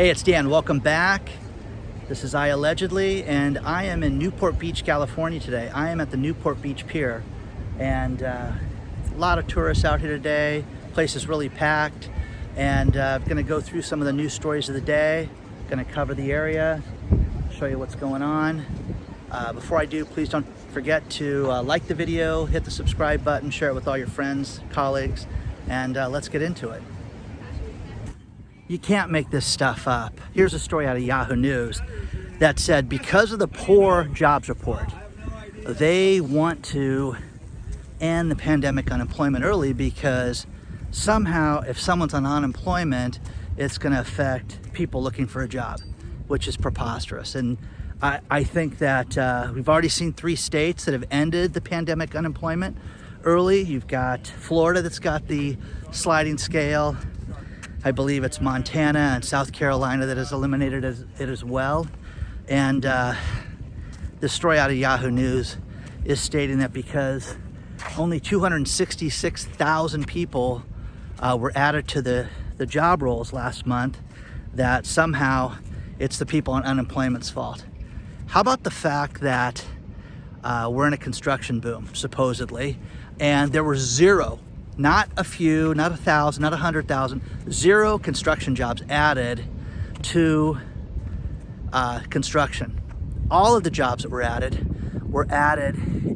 Hey, it's Dan. Welcome back. This is iAllegedly, and I am in Newport Beach, California today. I am at the Newport Beach Pier, and a lot of tourists out here today. Place is really packed, and I'm going to go through some of the news stories of the day. Going to cover the area, show you what's going on. Before I do, please don't forget to like the video, hit the subscribe button, share it with all your friends, colleagues, and let's get into it. You can't make this stuff up. Here's a story out of Yahoo News that said because of the poor jobs report, they want to end the pandemic unemployment early because somehow if someone's on unemployment, it's going to affect people looking for a job, which is preposterous. And I think that we've already seen 3 states that have ended the pandemic unemployment early. You've got Florida that's got the sliding scale. I believe it's Montana and South Carolina that has eliminated it as well. And this story out of Yahoo News is stating that because only 266,000 people were added to the job rolls last month, that somehow it's the people on unemployment's fault. How about the fact that we're in a construction boom, supposedly, and there were zero, not a few, not 1,000, not 100,000, 0 construction jobs added to construction. All of the jobs that were added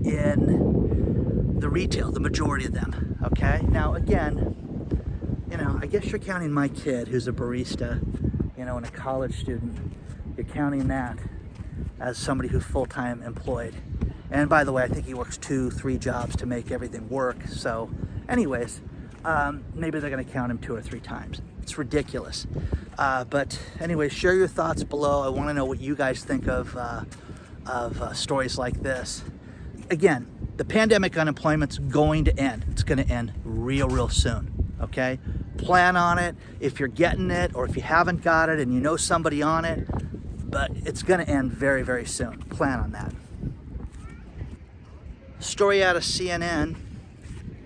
in the retail, the majority of them, okay? Now, again, you know, I guess you're counting my kid who's a barista, you know, and a college student. You're counting that as somebody who's full-time employed. And by the way, I think he works 2-3 jobs to make everything work, so anyways, maybe they're going to count him 2 or 3 times. It's ridiculous. But anyways, share your thoughts below. I want to know what you guys think of stories like this. Again, the pandemic unemployment's going to end. It's going to end real soon. Okay? Plan on it. If you're getting it, or if you haven't got it and you know somebody on it, but it's going to end very soon. Plan on that. Story out of CNN.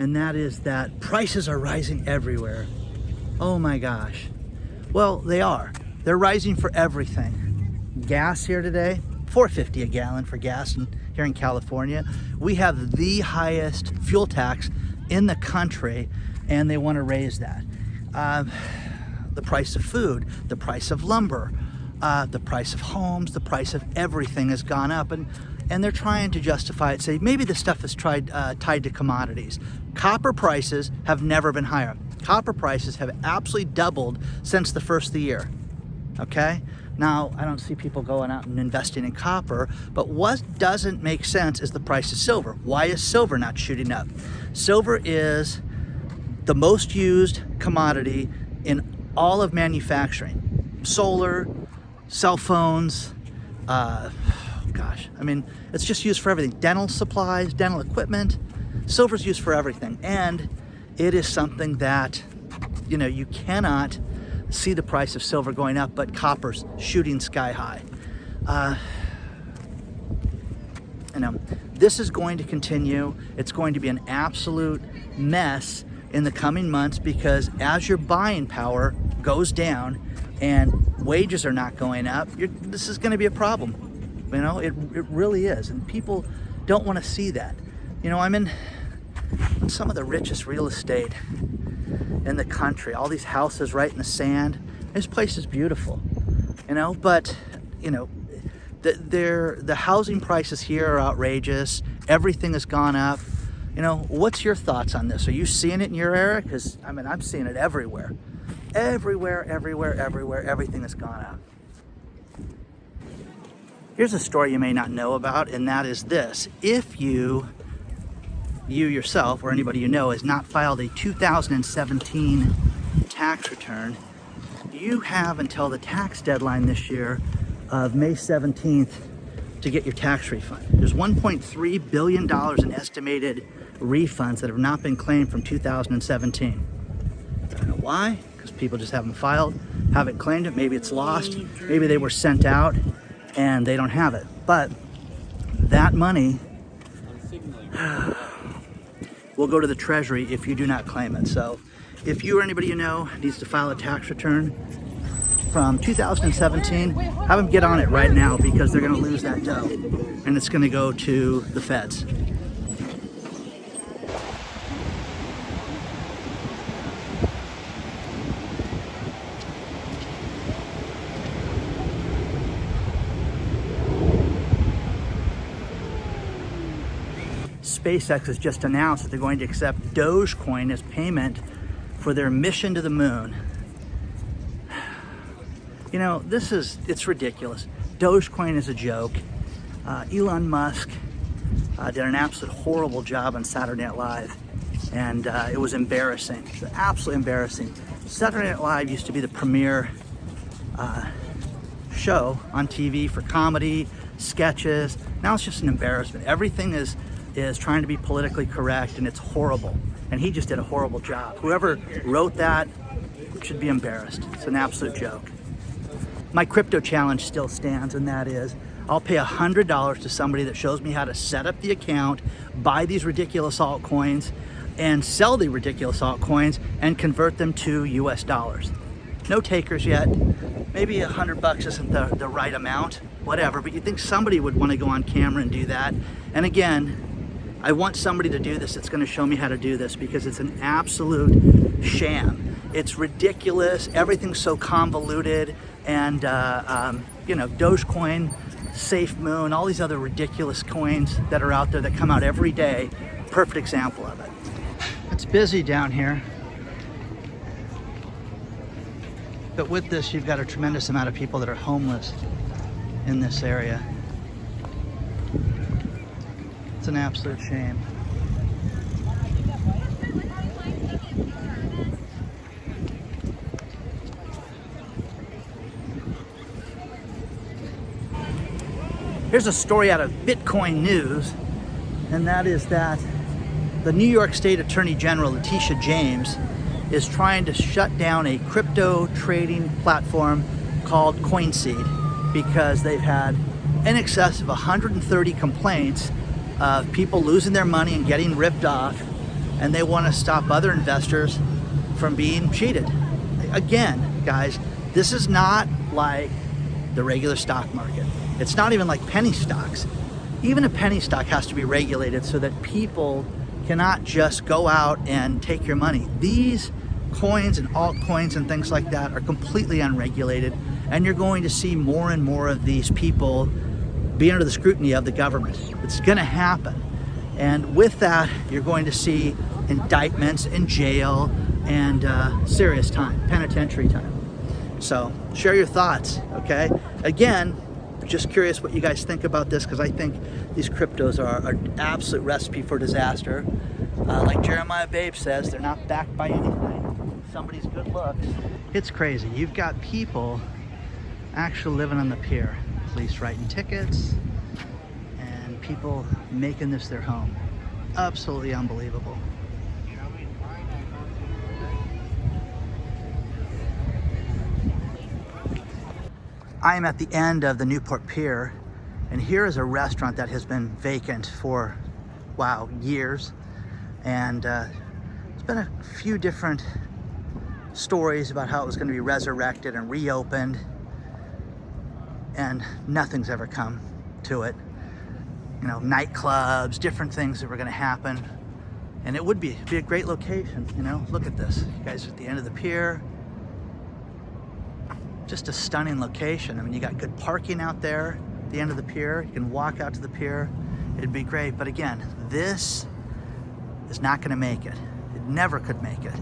And that is that prices are rising everywhere. Oh my gosh. Well, they are. They're rising for everything. Gas here today, $4.50 a gallon for gas here in California. We have the highest fuel tax in the country, and they want to raise that. The price of food, the price of lumber, the price of homes, the price of everything has gone up, and they're trying to justify it, say maybe the stuff is tied to commodities. Copper prices have never been higher. Copper prices have absolutely doubled since the first of the year, okay? Now, I don't see people going out and investing in copper, but what doesn't make sense is the price of silver. Why is silver not shooting up? Silver is the most used commodity in all of manufacturing. Solar, cell phones, gosh, I mean, it's just used for everything. Dental supplies, dental equipment, silver's used for everything. And it is something that, you know, you cannot see the price of silver going up, but copper's shooting sky high. You know, this is going to continue. It's going to be an absolute mess in the coming months because as your buying power goes down and wages are not going up, this is going to be a problem. You know, it really is, and people don't want to see that. You know, I'm in some of the richest real estate in the country. All these houses right in the sand. This place is beautiful, you know, but, you know, the housing prices here are outrageous. Everything has gone up. You know, what's your thoughts on this? Are you seeing it in your area? Because, I mean, I'm seeing it everywhere. Everywhere, everything has gone up. Here's a story you may not know about, and that is this. If you yourself or anybody you know has not filed a 2017 tax return, you have until the tax deadline this year of May 17th to get your tax refund. There's $1.3 billion in estimated refunds that have not been claimed from 2017. I don't know why, because people just haven't filed, haven't claimed it. Maybe it's lost. Maybe they were sent out and they don't have it. But that money will go to the Treasury if you do not claim it. So if you or anybody you know needs to file a tax return, from 2017, have them get on it right now because they're going to lose that dough and it's going to go to the feds. SpaceX has just announced that they're going to accept Dogecoin as payment for their mission to the moon. You know, it's ridiculous. Dogecoin is a joke. Elon Musk did an absolute horrible job on Saturday Night Live, and it was embarrassing. It was absolutely embarrassing. Saturday Night Live used to be the premier show on TV for comedy, sketches. Now it's just an embarrassment. Everything is trying to be politically correct, and it's horrible. And he just did a horrible job. Whoever wrote that should be embarrassed. It's an absolute joke. My crypto challenge still stands, and that is I'll pay $100 to somebody that shows me how to set up the account, buy these ridiculous altcoins, and sell the ridiculous altcoins and convert them to US dollars. No takers yet. Maybe $100 isn't the right amount, whatever, but you'd think somebody would want to go on camera and do that. And again, I want somebody to do this that's going to show me how to do this because it's an absolute sham. It's ridiculous. Everything's so convoluted, and you know, Dogecoin, Safe Moon, all these other ridiculous coins that are out there that come out every day. Perfect example of it. It's busy down here, but with this, you've got a tremendous amount of people that are homeless in this area. It's an absolute shame. Here's a story out of Bitcoin News, and that is that the New York State Attorney General, Letitia James, is trying to shut down a crypto trading platform called CoinSeed because they've had in excess of 130 complaints of people losing their money and getting ripped off, and they want to stop other investors from being cheated. Again, guys, this is not like the regular stock market. It's not even like penny stocks. Even a penny stock has to be regulated so that people cannot just go out and take your money. These coins and altcoins and things like that are completely unregulated, and you're going to see more and more of these people be under the scrutiny of the government. It's going to happen. And with that, you're going to see indictments in jail and serious time, penitentiary time. So share your thoughts, okay? Again, just curious what you guys think about this, because I think these cryptos are an absolute recipe for disaster. Like Jeremiah Babe says, they're not backed by anything. Somebody's good looks. It's crazy. You've got people actually living on the pier. Police writing tickets, and people making this their home. Absolutely unbelievable. I am at the end of the Newport Pier, and here is a restaurant that has been vacant for, wow, years. And there's been a few different stories about how it was going to be resurrected and reopened, and nothing's ever come to it. You know, nightclubs, different things that were going to happen, and it would be a great location. You know, look at this. You guys are at the end of the pier. Just a stunning location. I mean, you got good parking out there at the end of the pier. You can walk out to the pier. It'd be great. But again, this is not going to make it. It never could make it.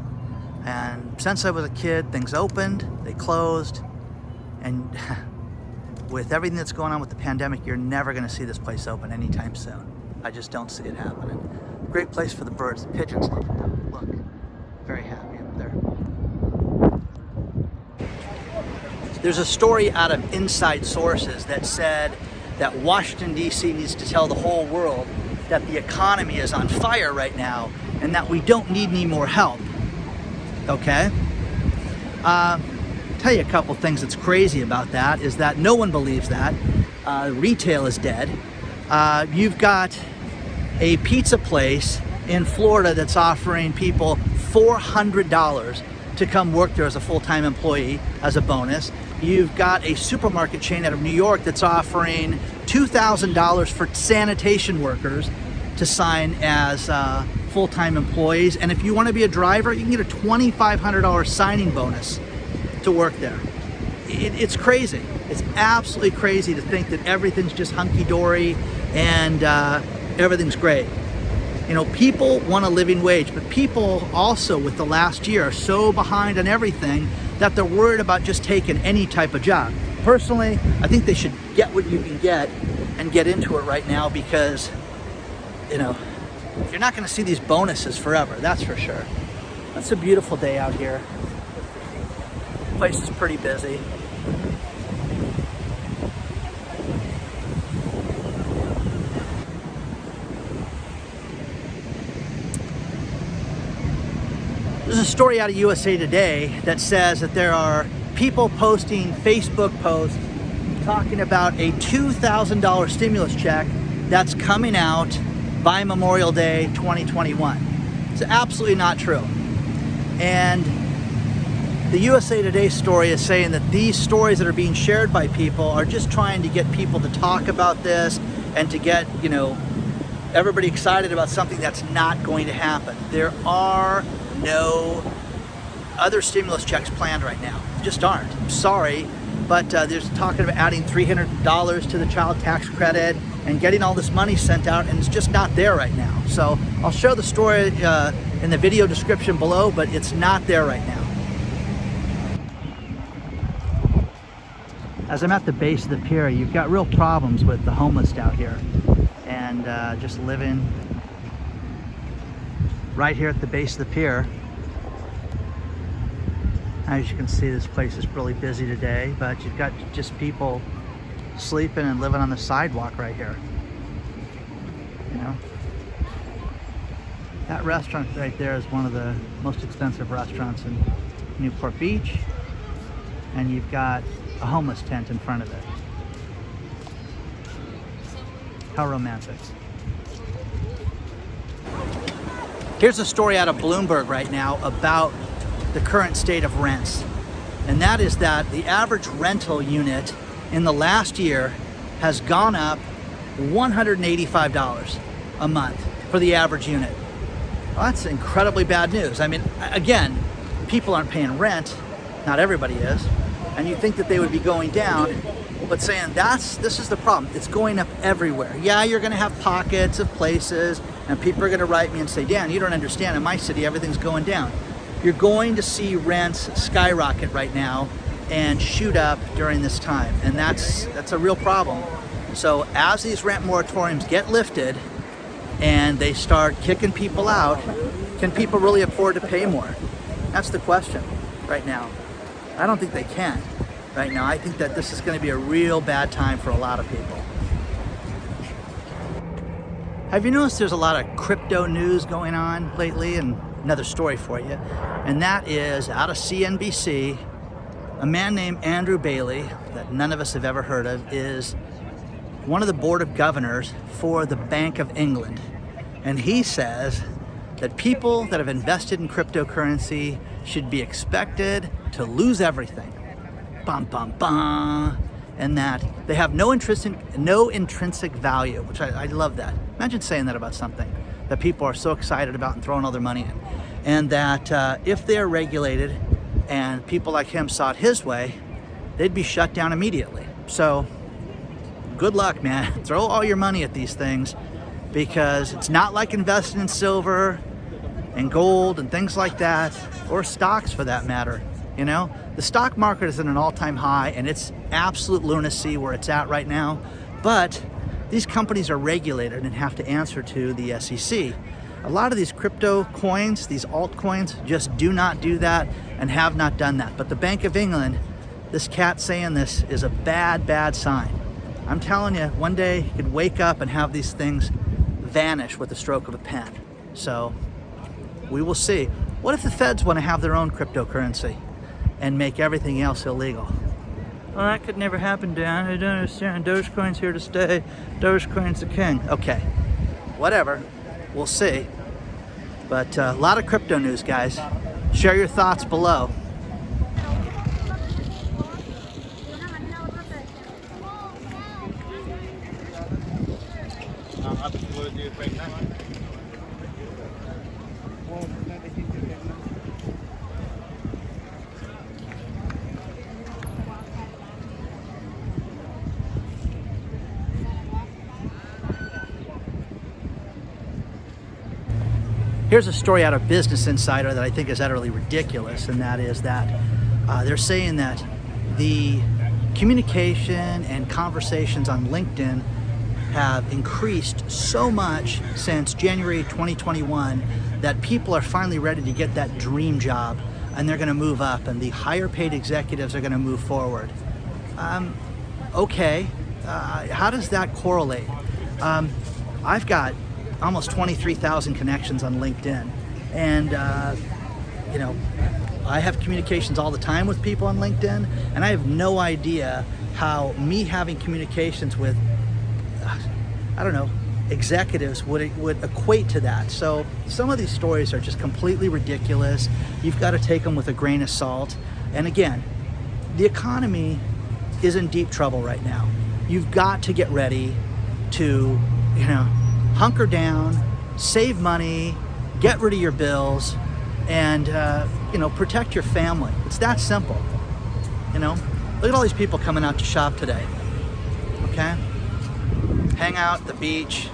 And since I was a kid, things opened, they closed, and with everything that's going on with the pandemic, you're never going to see this place open anytime soon. I just don't see it happening. Great place for the birds. The pigeons love it. Look, very happy up there. There's a story out of Inside Sources that said that Washington, D.C. needs to tell the whole world that the economy is on fire right now and that we don't need any more help. Okay? Tell you a couple things that's crazy about that is that no one believes that. Retail is dead. You've got a pizza place in Florida that's offering people $400 to come work there as a full-time employee as a bonus. you've got a supermarket chain out of New York that's offering $2,000 for sanitation workers to sign as full-time employees. And if you want to be a driver, you can get a $2,500 signing bonus to work there. It's crazy. It's absolutely crazy to think that everything's just hunky-dory and everything's great. You know, people want a living wage, but people also with the last year are so behind on everything that they're worried about just taking any type of job. Personally, I think they should get what you can get and get into it right now, because, you know, you're not going to see these bonuses forever, that's for sure. It's a beautiful day out here. The place is pretty busy. There's a story out of USA Today that says that there are people posting Facebook posts talking about a $2,000 stimulus check that's coming out by Memorial Day 2021. It's absolutely not true. And the USA Today story is saying that these stories that are being shared by people are just trying to get people to talk about this and to get, you know, everybody excited about something that's not going to happen. There are no other stimulus checks planned right now. Just aren't. I'm sorry, but there's talking about adding $300 to the child tax credit and getting all this money sent out, and it's just not there right now. So I'll show the story in the video description below, but it's not there right now. As I'm at the base of the pier, you've got real problems with the homeless out here, and just living right here at the base of the pier. As you can see, this place is really busy today, but you've got just people sleeping and living on the sidewalk right here. You know, that restaurant right there is one of the most expensive restaurants in Newport Beach, and you've got a homeless tent in front of it. How romantic. Here's a story out of Bloomberg right now about the current state of rents. And that is that the average rental unit in the last year has gone up $185 a month for the average unit. Well, that's incredibly bad news. I mean, again, people aren't paying rent. Not everybody is. And you think that they would be going down, but saying this is the problem. It's going up everywhere. Yeah, you're gonna have pockets of places, and people are gonna write me and say, Dan, you don't understand, in my city, everything's going down. You're going to see rents skyrocket right now and shoot up during this time, and that's a real problem. So as these rent moratoriums get lifted and they start kicking people out, can people really afford to pay more? That's the question right now. I don't think they can right now. I think that this is going to be a real bad time for a lot of people. Have you noticed there's a lot of crypto news going on lately? And another story for you, and that is out of CNBC, a man named Andrew Bailey, that none of us have ever heard of, is one of the board of governors for the Bank of England. And he says that people that have invested in cryptocurrency should be expected to lose everything. Bum, bum, bum. And that they have no intrinsic value, which I love that. Imagine saying that about something that people are so excited about and throwing all their money in. And that if they're regulated and people like him saw it his way, they'd be shut down immediately. So good luck, man. Throw all your money at these things, because it's not like investing in silver and gold and things like that, or stocks for that matter. You know, the stock market is at an all-time high, and it's absolute lunacy where it's at right now. But these companies are regulated and have to answer to the SEC. A lot of these crypto coins, these altcoins, just do not do that and have not done that. But the Bank of England, this cat saying this is a bad, bad sign. I'm telling you, one day you could wake up and have these things vanish with the stroke of a pen. So we will see. What if the feds want to have their own cryptocurrency and make everything else illegal? Well, that could never happen, Dan. I don't understand. Dogecoin's here to stay. Dogecoin's the king. Okay, whatever. We'll see. But a lot of crypto news, guys. Share your thoughts below. Here's a story out of Business Insider that I think is utterly ridiculous, and that is that they're saying that the communication and conversations on LinkedIn have increased so much since January 2021 that people are finally ready to get that dream job, and they're going to move up, and the higher paid executives are going to move forward. Okay, how does that correlate? I've got almost 23,000 connections on LinkedIn, and you know, I have communications all the time with people on LinkedIn, and I have no idea how me having communications with I don't know, executives would equate to that. So some of these stories are just completely ridiculous. You've got to take them with a grain of salt. And again, the economy is in deep trouble right now. You've got to get ready to, hunker down, save money, get rid of your bills, and protect your family. It's that simple. Look at all these people coming out to shop today. Okay? Hang out at the beach.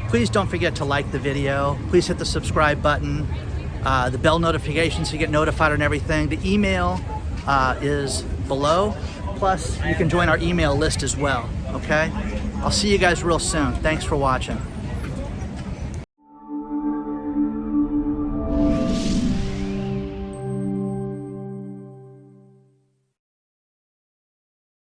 Please don't forget to like the video. Please hit the subscribe button, the bell notifications so you get notified on everything. The email is below. Plus, you can join our email list as well, okay? I'll see you guys real soon. Thanks for watching.